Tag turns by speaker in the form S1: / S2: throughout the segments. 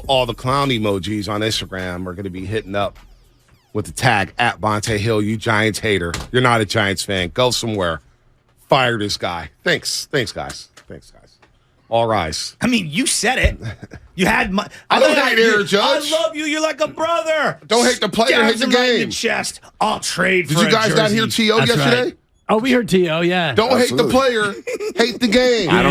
S1: All the clown emojis on Instagram are going to be hitting up with the tag at Bonte Hill. You Giants hater. You're not a Giants fan. Go somewhere. Fire this guy. Thanks, guys. All rise.
S2: I mean, you said it. You had my.
S1: I don't hate Aaron Judge.
S2: I love you. You're like a brother.
S1: Don't hate the player. Hate the
S2: Stabs him right in
S1: game.
S2: the chest. I'll trade.
S1: Did
S2: for
S1: you guys
S2: a
S1: not
S2: jersey.
S1: hear T.O. yesterday?
S3: Right. Oh, we heard T.O., yeah.
S1: Don't hate the player. Hate the game.
S3: I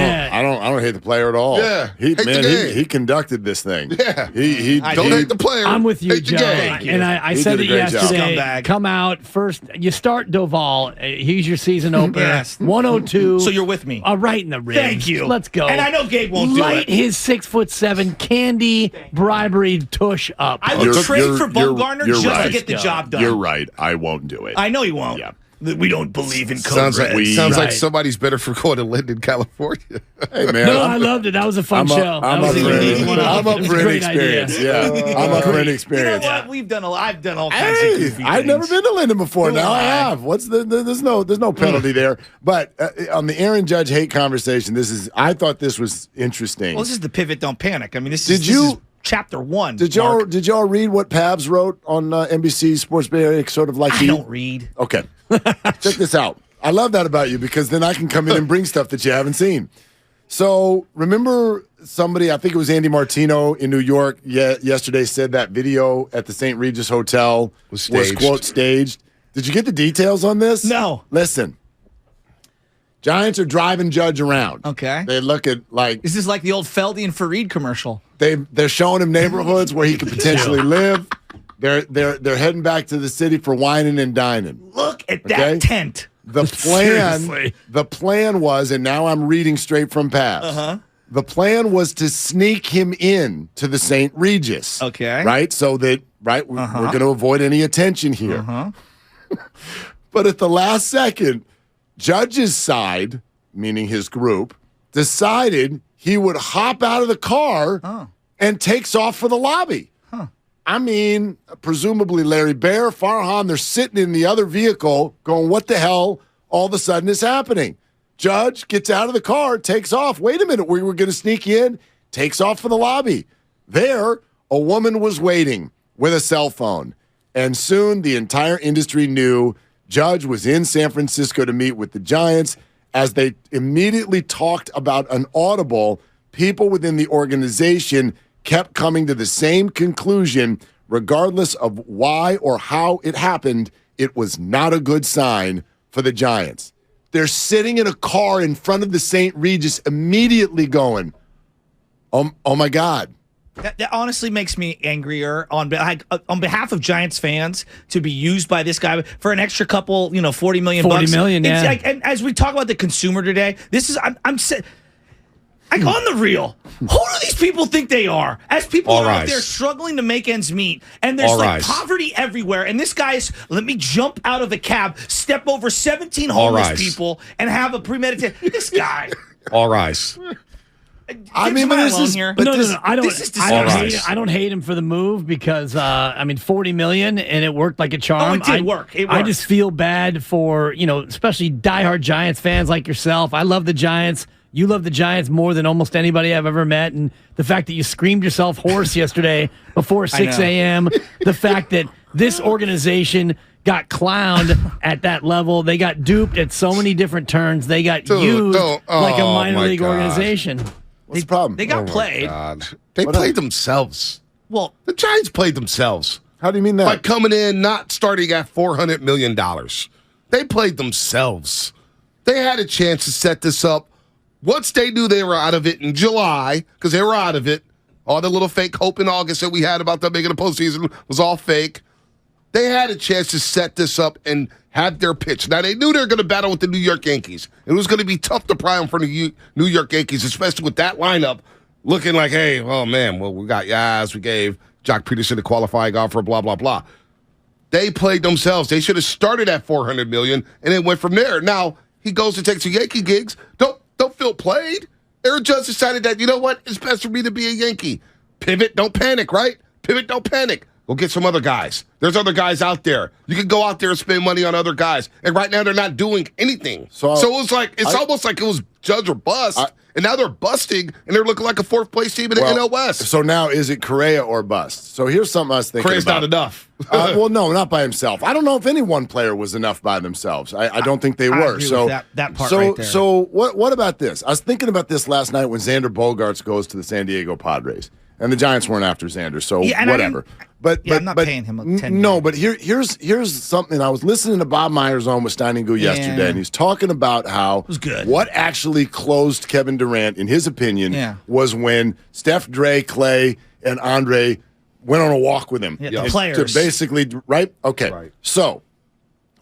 S4: don't hate the player at all.
S1: Yeah. Hate the game.
S4: He conducted this thing.
S1: Yeah.
S4: He
S1: don't hate the player.
S3: I'm with you,
S1: hate
S3: Joe.
S1: the game.
S3: And I
S4: He
S3: said
S4: did
S3: it
S4: a great job.
S3: yesterday.
S2: Scumbag.
S3: Come out first. You start Doval. He's your season opener.
S2: Yes.
S3: 102.
S2: So you're with me.
S3: Right in the ribs.
S2: Thank you.
S3: Let's go.
S2: And I know Gabe won't do
S3: Light
S2: it.
S3: his 6'7" candy bribery tush up.
S2: I would
S4: You're-
S2: trade
S4: you're-
S2: for
S4: you're-
S2: Bumgarner
S4: you're
S2: just to
S4: right.
S2: get the job done.
S4: You're right. I won't do it.
S2: I know you won't.
S4: Yeah.
S2: We don't believe in
S1: Sounds like
S2: Cobras.
S1: sounds like
S3: Right.
S1: somebody's better for going to Linden, California.
S4: Hey, man.
S3: No, I loved it. That was a fun show.
S4: I'm
S3: That
S4: up
S3: was
S4: for
S3: a unique one.
S4: I'm
S3: It
S4: up
S3: was
S4: for
S3: a
S4: an
S3: great idea.
S4: experience. Yeah. I'm up for an
S2: You know
S4: experience.
S2: what? We've done I've done all kinds of
S4: Hey,
S2: goofy
S4: I've
S2: things.
S4: never been to Linden before. Now I have. There's no penalty there. But on the Aaron Judge hate conversation, I thought this was interesting.
S2: Well, this is the pivot. Don't panic. I mean, this
S4: Did
S2: is
S4: you-
S2: chapter 1.
S4: Did
S2: Mark.
S4: y'all read what Pabs wrote on NBC Sports Bay Area? Sort of like
S2: I don't read.
S4: Okay. Check this out. I love that about you because then I can come in and bring stuff that you haven't seen. So remember somebody, I think it was Andy Martino in New York yesterday said that video at the Saint Regis Hotel
S1: Was staged.
S4: quote, staged. Did you get the details on this?
S2: No.
S4: Listen. Giants are driving Judge around.
S2: Okay.
S4: They look at like
S2: Is this like the old Feldy and Fareed commercial?
S4: they're showing him neighborhoods where he could potentially live. They're heading back to the city for whining and dining.
S2: Look at
S4: Okay.
S2: that tent.
S4: The plan was, and now I'm reading straight from Pabs. The plan was to sneak him in to the Saint Regis.
S2: Okay.
S4: Right? So that, we're going to avoid any attention here. But at the last second, Judge's side, meaning his group, decided he would hop out of the car and takes off for the lobby. I mean, presumably Larry Bear, Farhan, they're sitting in the other vehicle going, what the hell all of a sudden is happening? Judge gets out of the car, takes off. Wait a minute, we were going to sneak in, takes off for the lobby. There, a woman was waiting with a cell phone. And soon the entire industry knew Judge was in San Francisco to meet with the Giants. As they immediately talked about an audible, people within the organization kept coming to the same conclusion, regardless of why or how it happened, it was not a good sign for the Giants. They're sitting in a car in front of the St. Regis immediately going, oh my God.
S2: That honestly makes me angrier on behalf of Giants fans to be used by this guy for an extra couple, $40 million.
S3: 40 million,
S2: It's
S3: yeah.
S2: like, and as we talk about the consumer today, this is I'm on the real. Who do these people think they are? As people
S1: All
S2: are out
S1: rise.
S2: there struggling to make ends meet, and there's
S1: All
S2: like
S1: rise.
S2: poverty everywhere, and this guy's let me jump out of a cab, step over 17
S1: All
S2: homeless
S1: rise.
S2: people, and have a premeditated. This guy.
S1: All rise.
S4: I mean,
S2: Am
S4: but this
S2: alone
S4: is-
S2: here?
S4: but
S3: No,
S4: this-
S3: I don't.
S2: this is
S3: I don't,
S1: disgusting.
S3: hate, I don't hate him for the move because $40 million and it worked like a charm.
S2: Oh, it did work. It
S3: I
S2: worked.
S3: just feel bad for especially diehard Giants fans like yourself. I love the Giants. You love the Giants more than almost anybody I've ever met, and the fact that you screamed yourself hoarse yesterday before 6
S2: know.
S3: a.m. The fact that this organization got clowned at that level. They got duped at so many different turns. They got used like a minor league organization.
S4: What's the problem?
S2: They got
S1: Oh, my
S2: played.
S1: God. They played themselves.
S2: Well,
S1: The Giants played themselves.
S4: How do you mean that?
S1: By coming in, not starting at $400 million. They played themselves. They had a chance to set this up. Once they knew they were out of it in July, because they were out of it, all the little fake hope in August that we had about them making the postseason was all fake. They had a chance to set this up and have their pitch. Now, they knew they were going to battle with the New York Yankees. It was going to be tough to pry in front of New York Yankees, especially with that lineup looking like, hey, oh, man, well, we got Yaz, we gave Jock Peterson a qualifying offer, blah, blah, blah. They played themselves. They should have started at $400 million and then went from there. Now, he goes to take some Yankee gigs. Don't feel played. Aaron Judge decided that, you know what? It's best for me to be a Yankee. Pivot, don't panic, right? Pivot, don't panic. Go get some other guys. There's other guys out there. You can go out there and spend money on other guys. And right now they're not doing anything. So it's almost like it was Judge or bust. and now they're busting, and they're looking like a fourth-place team in the NL West.
S4: So now, is it Correa or bust? So here's something I was thinking
S1: Correa's
S4: about.
S1: not enough.
S4: Well, no, not by himself. I don't know if any one player was enough by themselves. I don't think they were.
S2: I agree with that part right there.
S4: So what about this? I was thinking about this last night when Xander Bogaerts goes to the San Diego Padres. And the Giants weren't after Xander, so whatever. But
S2: I'm not paying him $10 million.
S4: No, but here's something. I was listening to Bob Myers on with Stein and Goo yesterday, and he's talking about how
S2: was good.
S4: What actually closed Kevin Durant, in his opinion, was when Steph, Dre, Clay, and Andre went on a walk with him.
S2: Yeah, the players.
S4: To basically, right? Okay.
S1: Right.
S4: So,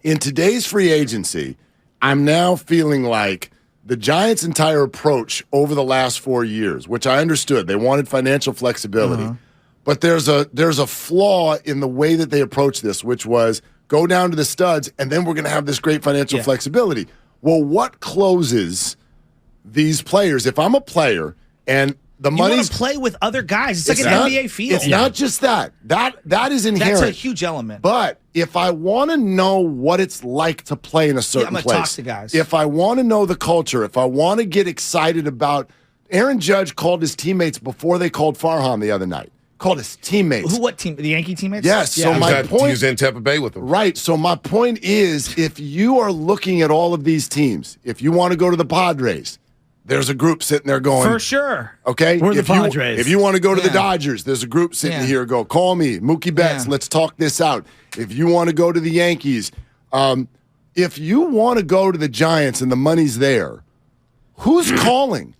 S4: in today's free agency, I'm now feeling like the Giants' entire approach over the last 4 years, which I understood, they wanted financial flexibility, but there's a flaw in the way that they approach this, which was go down to the studs, and then we're going to have this great financial flexibility. Well, what closes these players? If I'm a player and the money,
S2: you want to play with other guys. It's like an NBA field.
S4: It's not just that. That is inherent.
S2: That's a huge element.
S4: But if I want to know what it's like to play in a certain
S2: I'm gonna
S4: place,
S2: talk to guys.
S4: if I want to know the culture, if I want to get excited about, Aaron Judge called his teammates before they called Farhan the other night. Called his teammates.
S2: What team? The Yankee teammates?
S4: Yes.
S2: Yeah.
S4: So my point,
S1: he was in Tampa Bay with them.
S4: right. So my point is, if you are looking at all of these teams, if you want to go to the Padres, there's a group sitting there going,
S2: For sure.
S4: okay,
S3: We're the Padres.
S4: If you want to go to the Dodgers, there's a group sitting here. Go, call me, Mookie Betts. Let's talk this out. If you want to go to the Yankees, if you want to go to the Giants and the money's there, who's calling?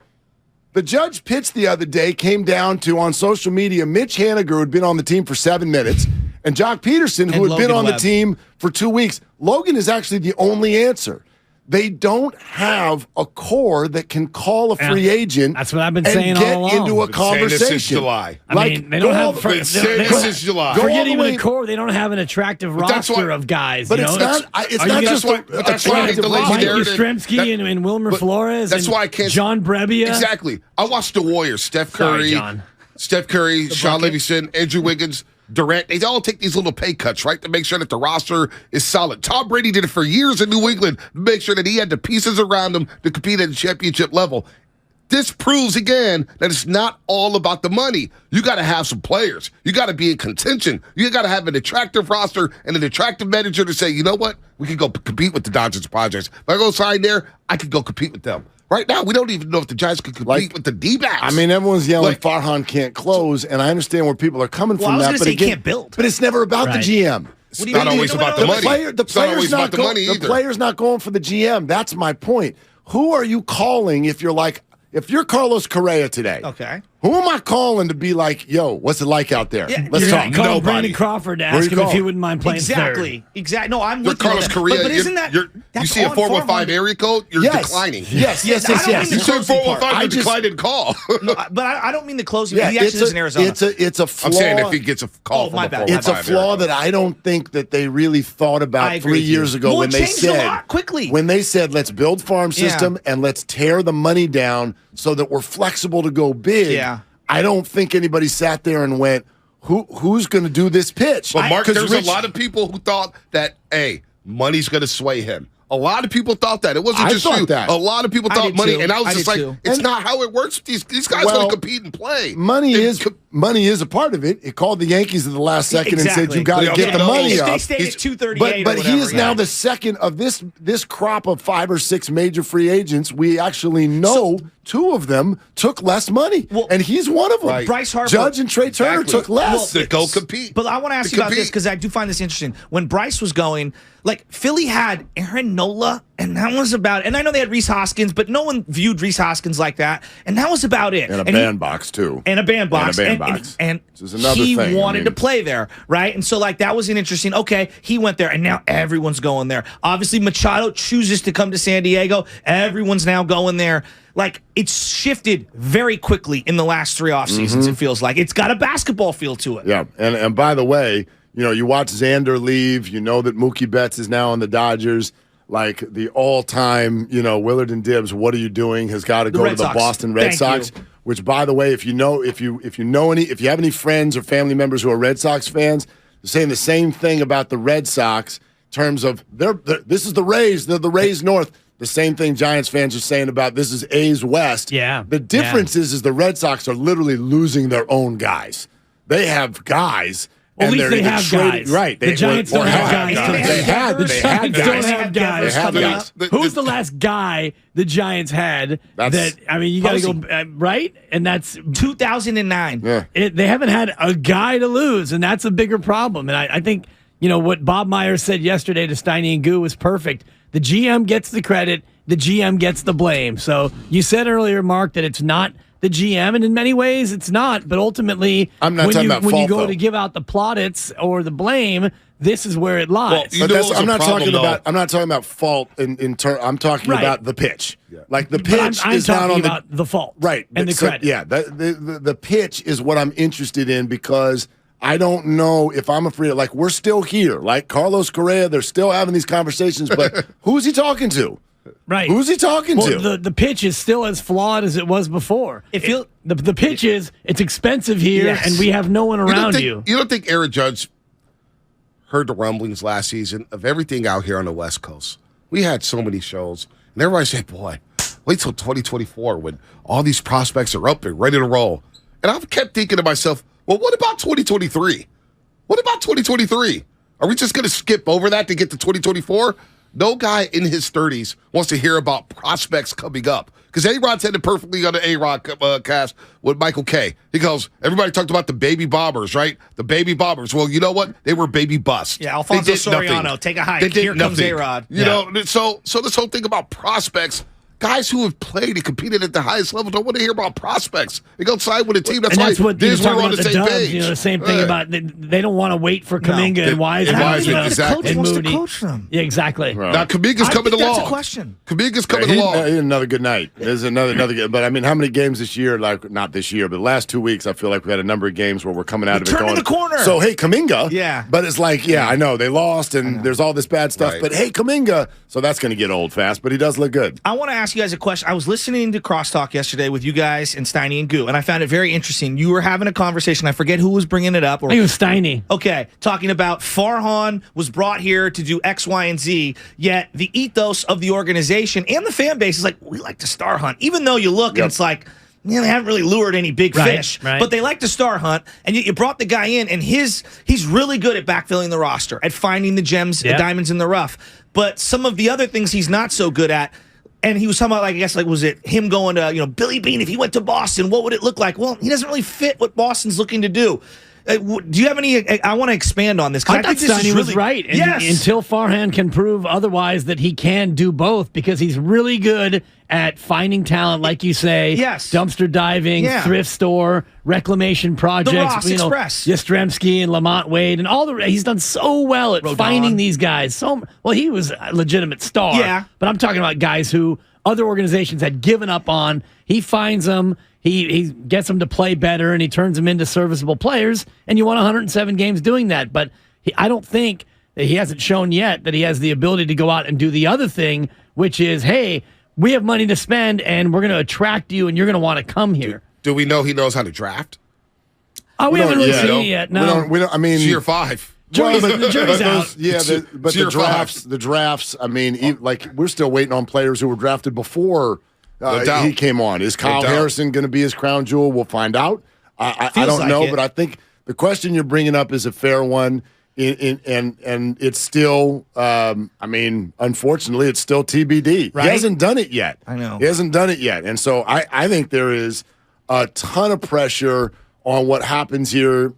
S4: The Judge pitch the other day came down to, on social media, Mitch Haniger, who had been on the team for 7 minutes, and Jock Peterson, who had been on the team for 2 weeks. Logan is actually the only answer. They don't have a core that can call a free agent.
S3: That's what I've been saying all
S4: get
S3: along.
S4: into a
S1: Been saying this
S4: conversation.
S1: since July.
S3: I mean, they don't have.
S1: Been saying this since July.
S3: Forget
S4: the
S3: even
S4: way-
S3: the core. They don't have an attractive
S1: that's
S3: roster
S1: why-
S3: of guys.
S4: But
S3: you
S4: it's
S3: know?
S4: not. It's
S3: Are
S4: not
S3: you
S4: just
S3: gonna-
S1: But that's why I hate the
S3: Mike
S1: legendary.
S3: Yastrzemski and Wilmer
S1: but
S3: Flores.
S1: That's
S3: and
S1: why I can't.
S3: John Brebbia.
S1: Exactly. I watched the Warriors. Steph
S3: Sorry,
S1: Curry,
S3: John.
S1: Sean Livingston, Andrew Wiggins, Durant. They all take these little pay cuts, right, to make sure that the roster is solid. Tom Brady did it for years in New England to make sure that he had the pieces around him to compete at the championship level. This proves again that it's not all about the money. You got to have some players. You got to be in contention. You got to have an attractive roster and an attractive manager to say, you know what, we can go compete with the Dodgers and Padres. If I go sign there, I can go compete with them. Right now, we don't even know if the Giants could compete with the D-backs.
S4: I mean, everyone's yelling Farhan can't close, and I understand where people are coming from.
S2: I was
S4: that,
S2: gonna
S4: but
S2: say
S4: again,
S2: can't build.
S4: But it's never about the GM.
S1: It's not always about the
S4: The
S1: money.
S4: player's
S1: It's not always
S4: not
S1: about the money either.
S4: The player's not going for the GM. That's my point. Who are you calling if you're Carlos Correa today?
S2: Okay.
S4: Who am I calling to be like, yo, what's it like out there?
S2: Yeah,
S4: Let's
S3: You're
S4: talk.
S3: not calling
S1: Nobody.
S3: Brandon Crawford to
S4: Where
S3: ask
S4: you
S3: him if
S4: calling?
S3: he wouldn't mind playing
S2: Exactly. No, I'm
S1: You're
S2: with you on
S1: Carlos
S2: that.
S1: Correa.
S2: But isn't that
S1: you
S2: that's
S1: see a
S2: on
S1: 415
S2: Farhan?
S1: area code, you're
S4: Yes.
S1: declining.
S4: Yes.
S2: I don't mean
S1: You
S2: the
S1: said
S2: closing part.
S1: 415,
S4: I
S1: you
S4: just-
S1: declined in call.
S2: No, but I don't mean the closing.
S4: Yeah,
S2: he actually lives in Arizona.
S4: It's a flaw.
S1: I'm saying if he gets a call from
S2: my
S1: a
S2: bad.
S1: 415
S4: It's a
S1: area
S4: flaw
S1: code.
S4: that I don't think that they really thought
S2: I
S4: about
S2: agree
S4: 3
S2: with you.
S4: years ago
S2: Well,
S4: when
S2: it
S4: they
S2: changed a
S4: said
S2: lot quickly.
S4: when they said let's build farm system and let's tear the money down so that we're flexible to go big.
S2: Yeah.
S4: I don't think anybody sat there and went, who's going to do this pitch?
S1: But Mark,
S4: 'Cause
S1: there's
S4: Rich-
S1: a lot of people who thought that, hey, money's going to sway him. A lot of people thought that. It wasn't
S4: I
S1: just
S4: thought
S1: you.
S4: that.
S1: A lot of people
S2: I
S1: thought
S2: did
S1: money,
S2: too.
S1: and I was
S2: I
S1: just
S2: did
S1: like,
S2: too.
S1: it's
S4: And-
S1: not how it works. These guys
S4: Well,
S1: want to compete and play.
S4: Money
S1: They
S4: is a part of it. It called the Yankees at the last second and said
S2: Exactly.
S4: you got to
S1: Yeah,
S4: get the
S1: no,
S4: money
S1: if
S4: up.
S2: they stayed
S1: He's-
S2: at 238
S4: But
S2: or
S4: he is
S2: whatever,
S4: now
S2: yeah.
S4: the second of this crop of 5 or 6 major free agents. We actually know 2 of them took less money,
S2: Well,
S4: and he's one of them.
S1: Right.
S2: Bryce Harper.
S4: Judge and Trey Turner
S1: Exactly.
S4: took less.
S1: To go compete.
S2: But I want to ask
S1: To
S2: you about this
S1: compete.
S2: because I do find this interesting. When Bryce was going, like Philly had Aaron Nola, and that was about. And I know they had Reese Hoskins, but no one viewed Reese Hoskins like that, and that was about it.
S4: and a
S2: he-
S4: bandbox too.
S2: and a bandbox.
S4: And a bandbox.
S2: And
S4: This is another
S2: he
S4: thing. I
S2: wanted
S4: mean-
S2: to play there, right? And so, like, that was an interesting, okay, he went there, and now everyone's going there. Obviously, Machado chooses to come to San Diego. Everyone's now going there. Like, it's shifted very quickly in the last 3 off seasons, it feels like. It's got a basketball feel to it.
S4: Yeah, and by the way, you watch Xander leave. You know that Mookie Betts is now on the Dodgers. Like the all-time, Willard and Dibs. What are you doing? Has got to go
S2: Red
S4: to the
S2: Sox.
S4: Boston Red
S2: Thank
S4: Sox.
S2: you.
S4: Which, by the way, if you have any friends or family members who are Red Sox fans, they're saying the same thing about the Red Sox in terms of this is the Rays. They're the Rays North. the same thing Giants fans are saying about this is A's West.
S3: Yeah.
S4: The difference is the Red Sox are literally losing their own guys. They have guys.
S3: Well, at
S4: and
S3: least
S4: they're
S3: they
S4: either
S3: have
S4: trading-
S3: guys.
S4: Right.
S3: The Giants don't have guys.
S4: They had
S3: The
S4: guys.
S3: Giants don't have
S4: They
S3: guys.
S4: had
S2: coming
S4: guys.
S2: up.
S3: Who's the last guy the Giants had
S4: That's-
S3: that, I mean, you got to
S2: Posey.
S3: go, right? And that's
S2: 2009.
S4: Yeah.
S3: they haven't had a guy to lose, and that's a bigger problem. And I think, what Bob Myers said yesterday to Steiny and Goo was perfect. The GM gets the credit, the GM gets the blame. So you said earlier, Mark, that it's not the GM, and in many ways it's not. But ultimately,
S4: I'm not
S3: when
S4: talking
S3: you,
S4: about
S3: when you
S4: fault,
S3: go
S4: though.
S3: to give out the plaudits or the blame, this is where it lies.
S1: You
S4: But
S1: know
S4: that's,
S1: what's
S4: I'm
S1: a
S4: not
S1: problem,
S4: talking
S1: though?
S4: about. I'm not talking about fault in turn. I'm talking
S3: Right.
S4: about the pitch. Like the
S3: But
S4: pitch
S3: I'm
S4: is not
S3: talking
S4: on
S3: about the fault,
S4: right
S3: and the
S4: so,
S3: credit.
S4: Yeah, the pitch is what I'm interested in because I don't know if I'm afraid. Like we're still here. Like Carlos Correa, they're still having these conversations. But who's he talking to?
S3: Right.
S4: Who's he talking to?
S3: The pitch is still as flawed as it was before. The pitch is it's expensive here,
S2: Yes.
S3: and we have no one around you.
S1: You don't think Aaron Judge heard the rumblings last season of everything out here on the West Coast? We had so many shows, and everybody said, boy, wait till 2024 when all these prospects are up and ready to roll. And I kept thinking to myself, well, what about 2023? What about 2023? Are we just going to skip over that to get to 2024? No guy in his 30s wants to hear about prospects coming up. Because A-Rod said it perfectly on the A-Rod cast with Michael K. He goes, everybody talked about the baby bombers, right? The baby bombers. Well, you know what? They were baby busts.
S2: Yeah, Alfonso
S1: They did
S2: Soriano,
S1: nothing.
S2: take a hike.
S1: They did
S2: Here comes
S1: nothing.
S2: A-Rod.
S1: You know, so this whole thing about prospects, guys who have played and competed at the highest level don't want to hear about prospects. They go side with a team. That's
S3: and
S1: why
S3: that's what
S1: this
S3: you're
S1: we're
S3: talking
S1: on
S3: about
S1: the
S3: the
S1: same
S3: Dubs.
S1: page.
S3: The same thing about they don't want to wait for Kuminga and Wiseman.
S1: Wiseman, exactly.
S2: Coach wants to
S3: Moody.
S2: coach them.
S3: Yeah, exactly.
S1: Now Kuminga's
S2: I
S1: coming
S2: think
S1: along.
S2: that's a question.
S1: Kuminga's coming
S4: he
S1: along.
S4: had another good night. There's another good. But I mean, how many games this year? Like not this year, but the last 2 weeks, I feel like we had a number of games where we're coming out of it
S2: turning
S4: going
S2: the corner.
S4: So hey, Kuminga.
S2: Yeah.
S4: But it's like, yeah, I know they lost and there's all this bad stuff.
S1: Right.
S4: But hey, Kuminga. So that's going to get old fast. But he does look good.
S2: I want to ask you guys a question. I was listening to Crosstalk yesterday with you guys and Steiny and Goo, and I found it very interesting. You were having a conversation. I forget who was bringing it up.
S3: I think it was Steiny.
S2: Okay, talking about Farhan was brought here to do X, Y, and Z, yet the ethos of the organization and the fan base is like, we like to star hunt. Even though you look and it's like, they haven't really lured any big fish,
S3: right.
S2: but they like to star hunt. And you brought the guy in, and he's really good at backfilling the roster, at finding the gems, the diamonds in the rough. But some of the other things he's not so good at. And he was talking about, like, I guess, like, was it him going to, Billy Beane, if he went to Boston, what would it look like? Well, he doesn't really fit what Boston's looking to do. Do you have any? I want to expand on this.
S3: I thought
S2: think this
S3: Steiny
S2: is
S3: was
S2: really,
S3: right. And
S2: yes.
S3: until Farhan can prove otherwise that he can do both, because he's really good at finding talent, like you say.
S2: Yes.
S3: Dumpster diving, thrift store, reclamation projects.
S2: The Ross Express.
S3: Yastrzemski and Lamont Wade and all the. He's done so well at
S2: Rodon.
S3: finding these guys. He was a legitimate star.
S2: Yeah.
S3: But I'm talking about guys who other organizations had given up on. He finds them. He gets them to play better, and he turns them into serviceable players, and you won 107 games doing that. But I don't think that he hasn't shown yet that he has the ability to go out and do the other thing, which is, hey, we have money to spend, and we're going to attract you, and you're going to want to come here.
S1: Do we know he knows how to draft?
S3: Oh, we haven't really
S4: yeah,
S3: seen
S4: no.
S3: it yet. No.
S4: We don't. I mean,
S1: It's year 5.
S3: Jury's out.
S4: But
S1: year
S4: the
S1: five.
S4: drafts. I mean, like we're still waiting on players who were drafted before
S1: doubt.
S4: he came on. Is Kyle
S1: doubt.
S4: Harrison going to be his crown jewel? We'll find out. I don't
S2: like
S4: know,
S2: it.
S4: but I think the question you're bringing up is a fair one. And it's still, I mean, unfortunately, it's still TBD.
S2: Right?
S4: He hasn't done it yet.
S2: I know.
S4: He hasn't done it yet. And so I think there is a ton of pressure on what happens here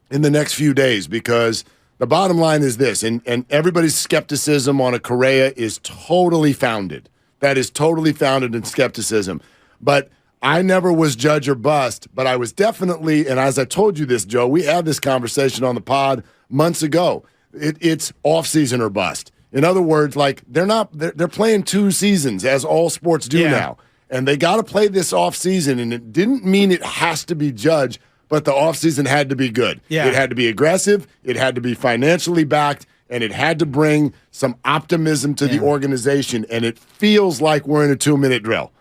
S4: in the next few days, because the bottom line is this, and everybody's skepticism on a Correa is totally founded. That is totally founded in skepticism. But I never was judge or bust, but I was definitely, and as I told you this, Joe, we had this conversation on the pod months ago. It's off-season or bust. In other words, like they're playing 2 seasons, as all sports do now. And they got to play this off-season, and it didn't mean it has to be Judge, but the off-season had to be good.
S2: Yeah.
S4: It had to be aggressive, it had to be financially backed, and it had to bring some optimism to the organization. And it feels like we're in a 2-minute drill.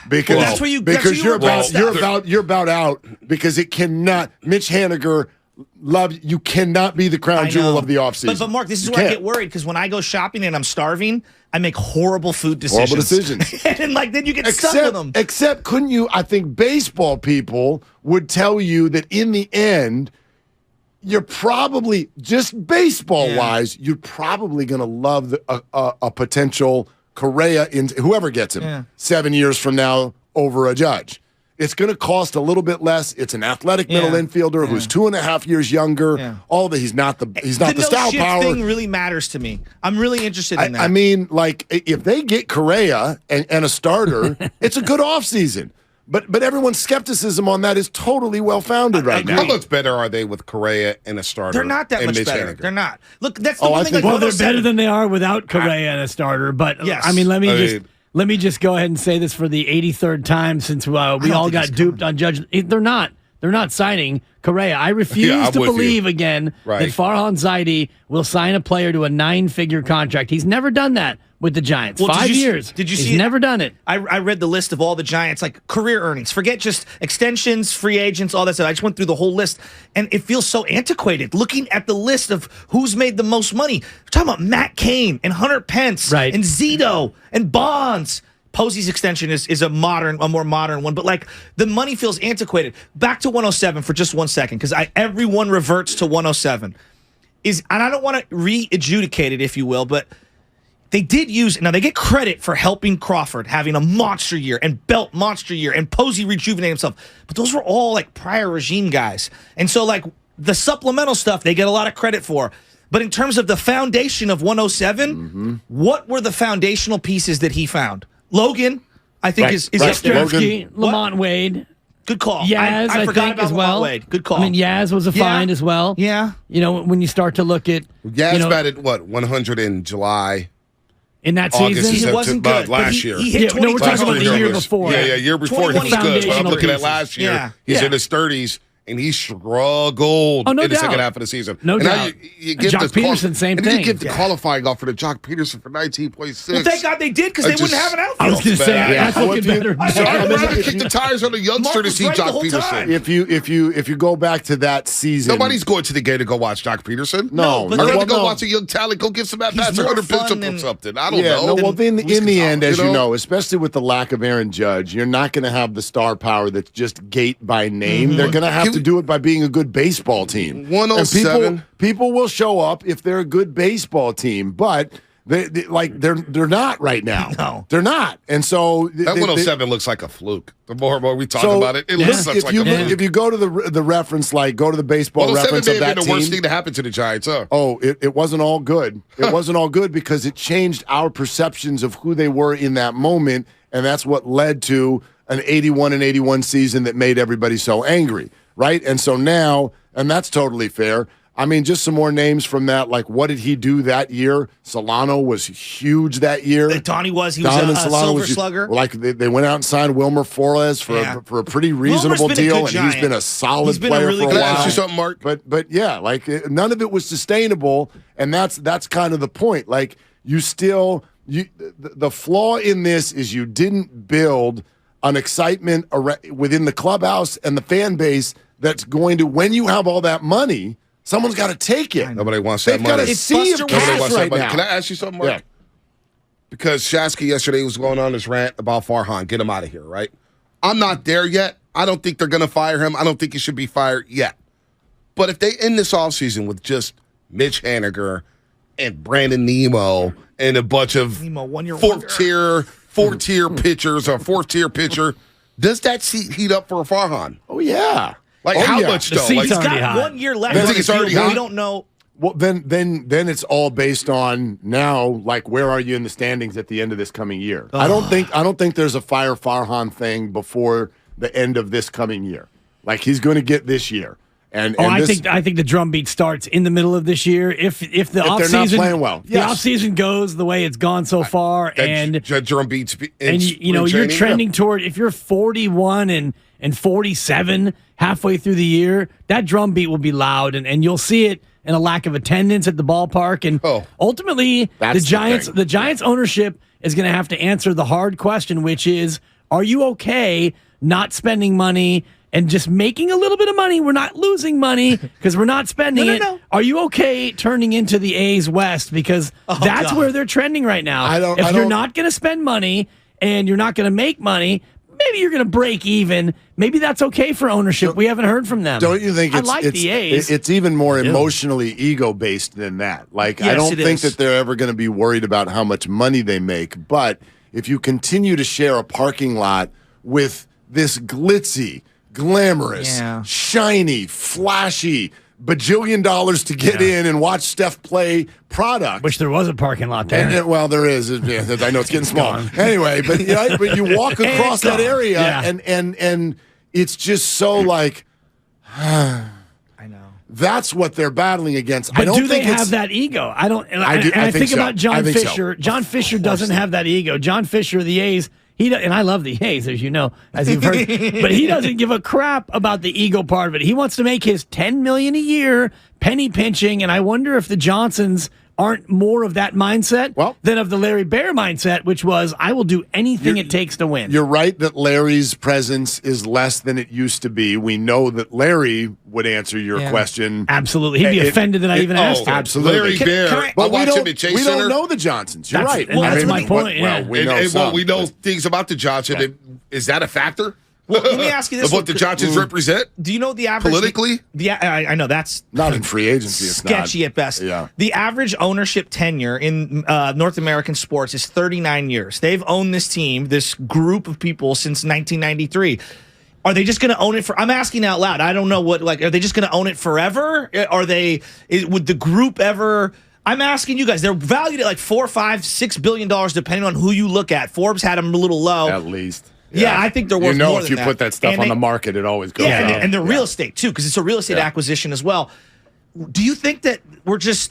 S4: Because
S2: you're
S4: you're about out, because it cannot. Mitch Haniger You cannot be the crown jewel of the offseason.
S2: But Mark, this is where I get worried because when I go shopping and I'm starving, I make horrible food decisions. And then you get stuck with them.
S4: Except, couldn't you? I think baseball people would tell you that in the end, you're probably, just baseball-wise, you're probably going to love a potential Correa in whoever gets him 7 years from now over a Judge. It's going to cost a little bit less. It's an athletic middle infielder who's 2.5 years younger.
S2: Yeah.
S4: All that he's not the style power.
S2: The thing really matters to me. I'm really interested in that.
S4: I mean, if they get Correa and a starter, it's a good offseason. But everyone's skepticism on that is totally well-founded right now.
S1: How much better are they with Correa and a starter?
S2: They're not that much better. They're not. Look, that's the one thing.
S3: Well, they're better than they are without Correa and a starter. But
S2: yes.
S3: I mean, let me just go ahead and say this for the 83rd time since we all got duped on Judge. They're not signing Correa. I refuse to believe again that Farhan Zaidi will sign a player to a 9-figure contract. He's never done that with the Giants. 5 years.
S2: Did you see?
S3: He's never done it.
S2: I read the list of all the Giants, career earnings. Forget just extensions, free agents, all that stuff. I just went through the whole list, and it feels so antiquated. Looking at the list of who's made the most money. We're talking about Matt Cain and Hunter Pence and Zito and Bonds. Posey's extension is a more modern one, but the money feels antiquated. Back to 107 for just 1 second, because everyone reverts to 107. And I don't want to re-adjudicate it, if you will, but they did they get credit for helping Crawford having a monster year and Belt monster year and Posey rejuvenating himself. But those were all prior regime guys. And so the supplemental stuff they get a lot of credit for. But in terms of the foundation of 107, what were the foundational pieces that he found? Logan, I think is
S3: Yastrzemski, Lamont Wade.
S2: Good call.
S3: Yaz,
S2: I forgot about
S3: as well.
S2: Wade. Good call.
S3: I mean, Yaz was a find as well.
S2: Yeah.
S3: When you start to look at
S1: Yaz batted 100 in July.
S3: In that
S1: August,
S3: season,
S2: he wasn't good.
S1: Last year.
S2: He hit
S3: we're talking about the year before.
S1: Yeah, year before he was good. But I'm looking at last year. He's in his 30s. And he struggled in the second half of the season.
S3: No doubt.
S1: You give
S3: Jock Peterson, same thing.
S1: You give the qualifying offer to Jock Peterson for 19.6.
S2: Well, thank God they did, because they wouldn't have an outfield.
S3: I was going to say, that's looking better.
S1: I'd rather kick the tires on a youngster to see Jock Peterson.
S4: If you go back to that season,
S1: nobody's going to the game to go watch Jock Peterson.
S4: No,
S1: I'd rather go watch a young talent. Go give some at-bats or 100 pitch up or something. I don't know.
S4: Well, in the end, as you know, especially with the lack of Aaron Judge, you're not going to have the star power that's just gate by name. They're going to have to do it by being a good baseball team.
S1: 107.
S4: People will show up if they're a good baseball team, but they're not right now.
S2: No,
S4: they're not. And so
S1: that 107 looks like a fluke. The more we talk about it, it looks like a fluke.
S4: If you go to the reference, go to the baseball reference of that team.
S1: The worst thing to happen to the Giants, huh?
S4: Oh, it wasn't all good. It wasn't all good because it changed our perceptions of who they were in that moment, and that's what led to an 81 season that made everybody so angry. Right? And so now, and that's totally fair. I mean, just some more names from that. What did he do that year? Solano was huge that year.
S2: Donnie was. He was a silver slugger.
S4: They went out and signed Wilmer Flores for a pretty reasonable deal, and he's been a solid player for a while.
S1: Can I ask you something, Mark?
S4: But yeah, none of it was sustainable, and that's kind of the point. The flaw in this is you didn't build an excitement within the clubhouse and the fan base that's going to, when you have all that money, someone's got to take it.
S1: Nobody wants that money.
S4: They've got a sea of cash right now.
S1: Can I ask you something, Mark? Yeah. Because Shasky yesterday was going on this rant about Farhan. Get him out of here, right? I'm not there yet. I don't think they're going to fire him. I don't think he should be fired yet. But if they end this offseason with just Mitch Haniger and Brandon Nemo and a bunch of fourth-tier pitchers or fourth-tier pitcher, does that seat heat up for a Farhan?
S4: Oh, yeah.
S1: How much, though?
S2: He's got 1 year left.
S1: I think it's already hot.
S2: We don't know.
S4: Well, then it's all based on now, where are you in the standings at the end of this coming year? I don't think there's a fire Farhan thing before the end of this coming year. He's going to get this year.
S3: I think the drumbeat starts in the middle of this year. If the offseason,
S4: they're not playing well,
S3: the offseason goes the way it's gone so far, and
S1: drumbeats,
S3: and you're trending toward, if you're 41 and 47 halfway through the year, that drumbeat will be loud, and you'll see it in a lack of attendance at the ballpark, and ultimately the Giants ownership is going to have to answer the hard question, which is, are you okay not spending money and just making a little bit of money. We're not losing money because we're not spending it.
S2: No.
S3: Are you okay turning into the A's West? Because that's where they're trending right now. If you're not going to spend money and you're not going to make money, maybe you're going to break even. Maybe that's okay for ownership. We haven't heard from them.
S4: Don't you think
S3: I like the A's.
S4: It's even more emotionally ego-based than that? Like, I don't think that they're ever going to be worried about how much money they make. But if you continue to share a parking lot with this glitzy, glamorous, shiny, flashy, bajillion dollars to get in and watch Steph play product.
S3: Wish there was a parking lot there.
S4: And, well, there is. Yeah, I know it's getting small. Anyway, but you walk across that area and it's just so like,
S2: I know.
S4: That's what they're battling against.
S3: But
S4: I don't
S3: do
S4: think
S3: they have that ego? I don't. I think
S4: so.
S3: about John Fisher.
S4: So.
S3: John Fisher doesn't have that ego. John Fisher, the A's. And I love the A's, as you know, as you've heard. But he doesn't give a crap about the ego part of it. He wants to make his $10 million a year, penny pinching. And I wonder if the Johnsons aren't more of that mindset than of the Larry Bear mindset, which was, I will do anything it takes to win.
S4: You're right that Larry's presence is less than it used to be. We know that Larry would answer your question.
S3: Absolutely. He'd be offended that I even asked him.
S4: Absolutely.
S1: Larry Bear.
S4: But we don't know the Johnsons. You're right.
S3: And that's my point.
S4: We know
S1: we know things about the Johnson.
S4: Yeah.
S1: Is that a factor?
S2: Well, let me ask you this:
S1: of what the Johnsons represent?
S2: Do you know the average
S1: politically?
S2: I know that's
S4: not in free agency. It's
S2: sketchy at best.
S4: Yeah.
S2: The average ownership tenure in North American sports is 39 years. They've owned this team, this group of people, since 1993. Are they just going to own it for? I'm asking out loud. I don't know what. Like, are they just going to own it forever? Would the group ever? I'm asking you guys. They're valued at like $4, $5, $6 billion, depending on who you look at. Forbes had them a little low.
S4: At least.
S2: Yeah, I think they're worth more than that.
S4: If you put that stuff on the market, it always goes up.
S2: And the real estate, too, because it's a real estate acquisition as well. Do you think that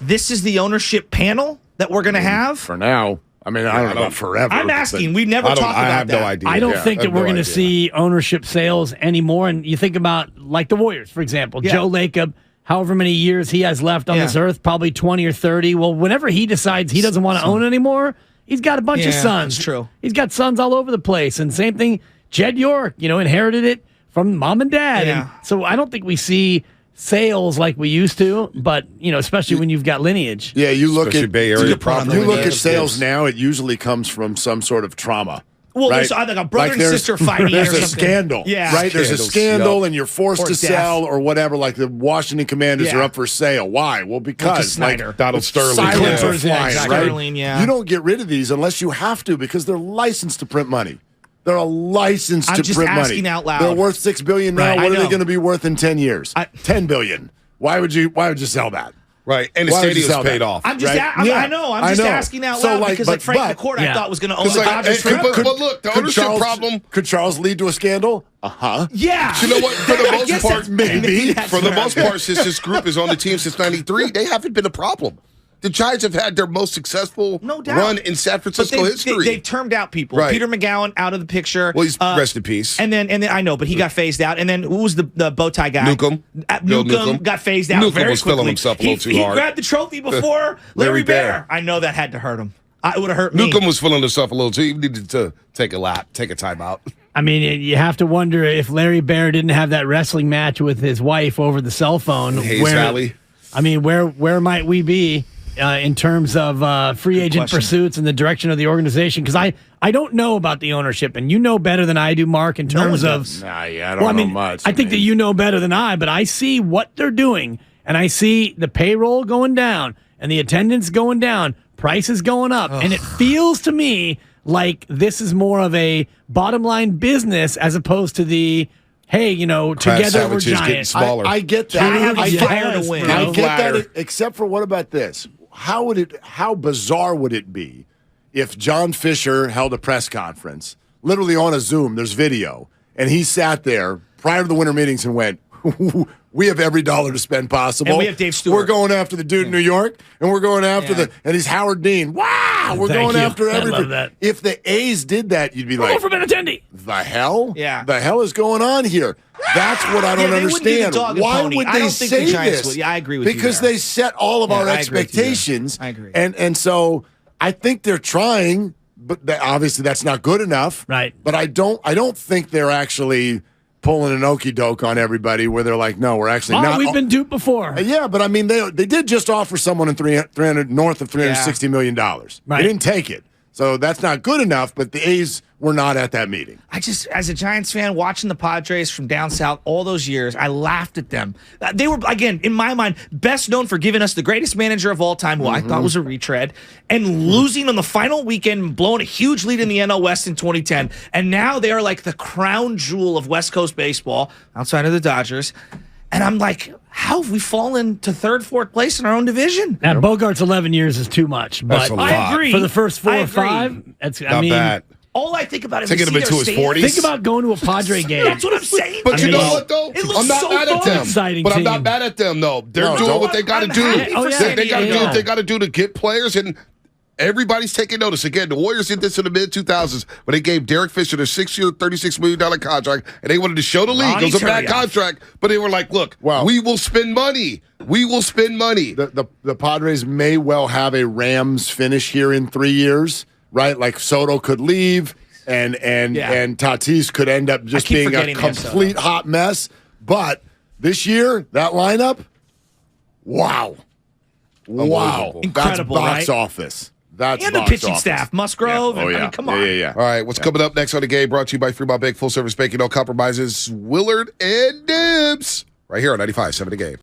S2: this is the ownership panel that we're going to have?
S4: For now. I mean, I don't know about forever.
S2: I'm asking. We've never talked about that.
S1: I have no idea.
S3: I don't think that we're going to see ownership sales anymore. And you think about, like the Warriors, for example. Joe Lacob, however many years he has left on this earth, probably 20 or 30. Well, whenever he decides he doesn't want to own anymore, he's got a bunch of sons.
S2: That's true.
S3: He's got sons all over the place. And same thing, Jed York, inherited it from mom and dad.
S2: Yeah.
S3: And so I don't think we see sales like we used to, but, especially when you've got lineage.
S4: Yeah, you look
S1: Especially
S4: at
S1: Bay Area property.
S4: You look at sales now, it usually comes from some sort of trauma.
S2: Well,
S4: right?
S2: there's like a brother and sister fighting.
S4: There's
S2: or
S4: a
S2: something.
S4: scandal.
S2: Yeah.
S4: Right? There's a scandal, and you're forced
S2: Or
S4: to
S2: death.
S4: sell or whatever. Like the Washington Commanders are up for sale. Why? Well, because
S2: Snyder.
S1: Donald Sterling.
S4: Silence are
S3: Yeah,
S4: flying,
S3: exactly.
S4: right?
S2: Sterling, yeah.
S4: You don't get rid of these unless you have to because they're licensed to print money. They're a license
S2: I'm
S4: to
S2: just
S4: print money.
S2: asking out loud.
S4: They're worth $6 billion now.
S2: Right,
S4: What
S2: I
S4: are they
S2: know.
S4: going to be worth in 10 years? $10 billion. Why would you sell that?
S1: Right, and the
S4: Why would you
S1: stadium's
S4: sell
S1: paid
S4: that?
S1: off.
S2: I'm just,
S4: Right?
S2: I know. I'm just asking out
S4: So,
S2: loud because Frank
S4: but-
S2: McCourt, I thought was going to own
S1: It's
S2: the
S1: like,
S2: Dodgers
S1: hey,
S2: forever.
S1: but look, the ownership problem.
S4: Could Charles lead to a scandal? Uh-huh.
S2: Yeah.
S1: You know what? For the most
S2: Yes,
S1: part,
S2: that's-
S1: maybe.
S2: that's
S1: For the
S2: right.
S1: most part, since this group is on the team since '93, they haven't been a problem. The Giants have had their most successful run in San Francisco history.
S2: They've termed out people.
S1: Right.
S2: Peter McGowan out of the picture.
S1: Well, he's rest in peace.
S2: And then I know, but he got phased out. And then who was the bow tie guy?
S1: Newcomb.
S2: Newcomb got phased out
S1: Newcomb
S2: very
S1: was
S2: quickly.
S1: feeling himself a little too
S2: he
S1: hard.
S2: grabbed the trophy before Larry Bear. I know that had to hurt him. It would have hurt me.
S1: Newcomb was feeling himself a little too. He needed to take a lap, take a timeout.
S3: I mean, you have to wonder if Larry Bear didn't have that wrestling match with his wife over the cell phone.
S1: Hayes Valley.
S3: I mean, where might we be in terms of free agent
S2: question.
S3: pursuits and the direction of the organization? Because I don't know about the ownership, and you know better than I do, Mark, in terms of.
S4: I don't know much.
S3: I think that you know better than I, but I see what they're doing, and I see the payroll going down and the attendance going down, prices going up, and it feels to me like this is more of a bottom line business as opposed to the, hey, together we're
S1: sandwiches getting
S3: giants.
S1: smaller.
S4: I get that.
S2: I have a
S3: Yeah.
S2: fire to win.
S4: I get
S1: Flatter.
S4: that, except for what about this? How bizarre would it be if John Fisher held a press conference, literally on a Zoom, there's video, and he sat there prior to the winter meetings and went, we have every dollar to spend possible.
S2: And we have Dave Stewart.
S4: We're going after the dude in New York, and we're going after and he's Howard Dean. Wow, we're
S3: Thank
S4: going
S3: you.
S4: after
S3: I love
S4: everything.
S3: that.
S4: If the A's did that, you'd be like,
S3: Roll for Benintendi.
S4: the hell?
S2: Yeah.
S4: The hell is going on here? That's what I don't
S2: they wouldn't do the
S4: understand.
S2: dog and
S4: Why
S2: pony.
S4: would
S2: I
S4: they
S2: don't think the
S4: say
S2: Giants
S4: this?
S2: would. Yeah, I agree with you
S4: because
S2: there.
S4: they set all of our
S2: I agree with you there.
S4: expectations.
S2: I agree.
S4: And so I think they're trying, but obviously that's not good enough.
S3: Right.
S4: But I don't think they're actually pulling an okey doke on everybody where they're like, no, we're actually not.
S3: We've been duped before.
S4: Yeah, but I mean, they did just offer someone in 300 north of $360 million.
S3: Right.
S4: They didn't take it. So that's not good enough, but the A's were not at that meeting.
S2: I just, as a Giants fan, watching the Padres from down south all those years, I laughed at them. They were, again, in my mind, best known for giving us the greatest manager of all time, who I thought was a retread, and losing on the final weekend, blowing a huge lead in the NL West in 2010. And now they are like the crown jewel of West Coast baseball, outside of the Dodgers. And I'm like, how have we fallen to third, fourth place in our own division?
S3: Now, Bogart's 11 years is too much. But
S1: That's a lot.
S2: I agree.
S3: for the first 4
S2: I
S3: or
S2: agree.
S3: 5, that's,
S1: Not bad.
S2: All I think about is
S1: Taking him into his 40s.
S3: Think about going to a Padre game.
S2: That's what I'm saying.
S1: But you
S3: mean,
S1: know what, though?
S2: it looks
S1: I'm not
S2: so
S1: mad at
S2: fun.
S1: them.
S3: Exciting
S1: But I'm
S3: team.
S1: not mad at them, though. They're
S4: No,
S1: doing
S4: don't.
S1: what they got to
S2: I'm
S1: do.
S2: happy for San
S1: They got to do
S2: Diego.
S1: what they got to do to get players, and everybody's taking notice. Again, the Warriors did this in the mid-2000s when they gave Derek Fisher a 6-year, $36 million contract, and they wanted to show the league
S2: Ronnie
S1: it was a bad
S2: Turioff.
S1: contract, but they were like, look,
S4: Wow.
S1: we will spend money. We will spend money.
S4: The Padres may well have a Rams finish here in 3 years, right? Like Soto could leave, and Tatis could end up just
S2: keep
S4: being a
S2: forgetting they have
S4: complete hot mess. But this year, that lineup, wow.
S1: Unbelievable.
S2: Incredible,
S4: That's box
S2: right?
S4: office. That's
S2: And the
S4: box
S2: pitching
S4: office.
S2: staff, Musgrove.
S4: Yeah. Oh,
S2: I
S4: yeah.
S2: mean, come on.
S4: Yeah.
S1: All right, what's coming up next on the game? Brought to you by Fremont Bank, full service banking, no compromises. Willard and Dibs, right here on 95.7 The Game.